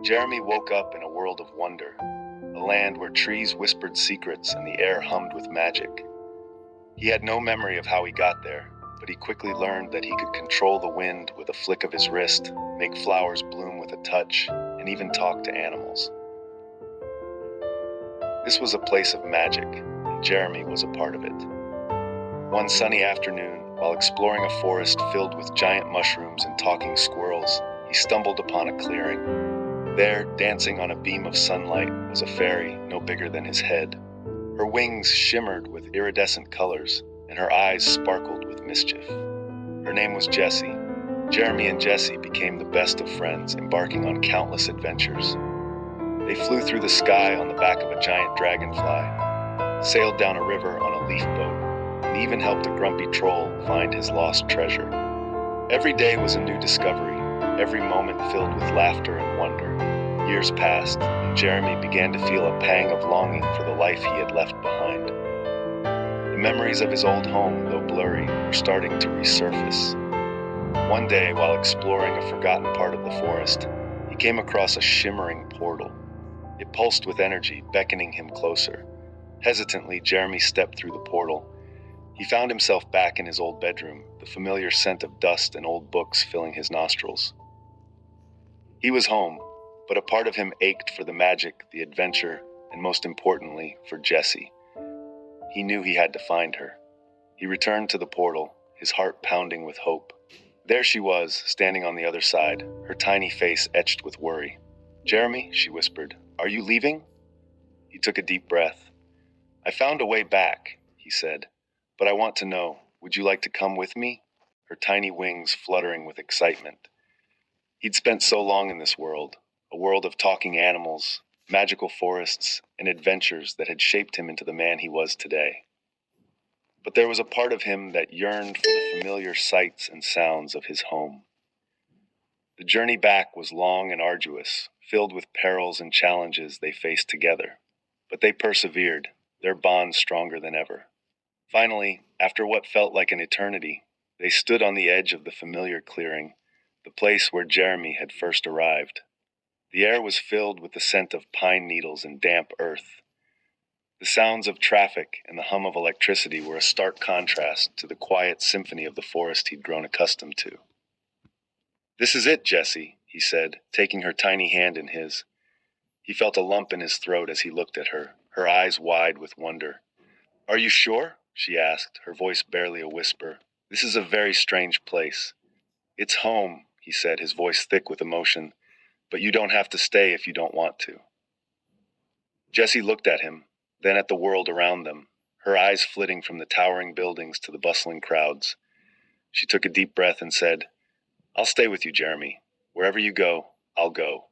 Jeremy woke up in a world of wonder, a land where trees whispered secrets and the air hummed with magic. He had no memory of how he got there, but he quickly learned that he could control the wind with a flick of his wrist, make flowers bloom with a touch, and even talk to animals. This was a place of magic, and Jeremy was a part of it. One sunny afternoon, while exploring a forest filled with giant mushrooms and talking squirrels, he stumbled upon a clearing. There, dancing on a beam of sunlight, was a fairy no bigger than his head. Her wings shimmered with iridescent colors, and her eyes sparkled with mischief. Her name was Jessie. Jeremy and Jessie became the best of friends, embarking on countless adventures. They flew through the sky on the back of a giant dragonfly, sailed down a river on a leaf boat, and even helped a grumpy troll find his lost treasure. Every day was a new discovery, every moment filled with laughter and wonder. Years passed, and Jeremy began to feel a pang of longing for the life he had left behind. The memories of his old home, though blurry, were starting to resurface. One day, while exploring a forgotten part of the forest, he came across a shimmering portal. It pulsed with energy, beckoning him closer. Hesitantly, Jeremy stepped through the portal. He found himself back in his old bedroom, the familiar scent of dust and old books filling his nostrils. He was home, but a part of him ached for the magic, the adventure, and most importantly, for Jessie. He knew he had to find her. He returned to the portal, his heart pounding with hope. There she was, standing on the other side, her tiny face etched with worry. "Jeremy," she whispered, "are you leaving?" He took a deep breath. "I found a way back," he said, "but I want to know, would you like to come with me?" Her tiny wings fluttering with excitement. He'd spent so long in this world, a world of talking animals, magical forests, and adventures that had shaped him into the man he was today. But there was a part of him that yearned for the familiar sights and sounds of his home. The journey back was long and arduous, filled with perils and challenges they faced together. But they persevered, their bond stronger than ever. Finally, after what felt like an eternity, they stood on the edge of the familiar clearing, the place where Jeremy had first arrived. The air was filled with the scent of pine needles and damp earth. The sounds of traffic and the hum of electricity were a stark contrast to the quiet symphony of the forest he'd grown accustomed to. "This is it, Jessie," he said, taking her tiny hand in his. He felt a lump in his throat as he looked at her, her eyes wide with wonder. "Are you sure?" she asked, her voice barely a whisper. "This is a very strange place." "It's home," he said, his voice thick with emotion, "but you don't have to stay if you don't want to." Jessie looked at him, then at the world around them, her eyes flitting from the towering buildings to the bustling crowds. She took a deep breath and said, "I'll stay with you, Jeremy. Wherever you go, I'll go."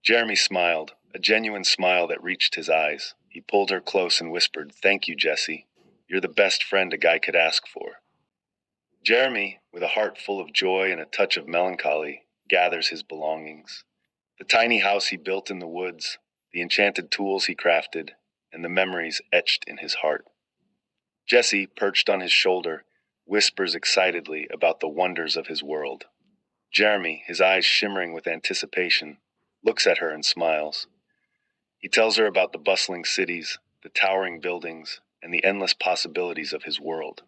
Jeremy smiled, a genuine smile that reached his eyes. He pulled her close and whispered, "Thank you, Jessie. You're the best friend a guy could ask for." Jeremy, with a heart full of joy and a touch of melancholy, gathers his belongings. The tiny house he built in the woods, the enchanted tools he crafted, and the memories etched in his heart. Jessie, perched on his shoulder, whispers excitedly about the wonders of his world. Jeremy, his eyes shimmering with anticipation, looks at her and smiles. He tells her about the bustling cities, the towering buildings, and the endless possibilities of his world.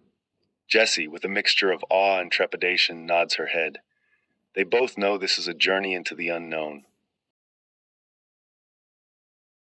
Jessie, with a mixture of awe and trepidation, nods her head. They both know this is a journey into the unknown,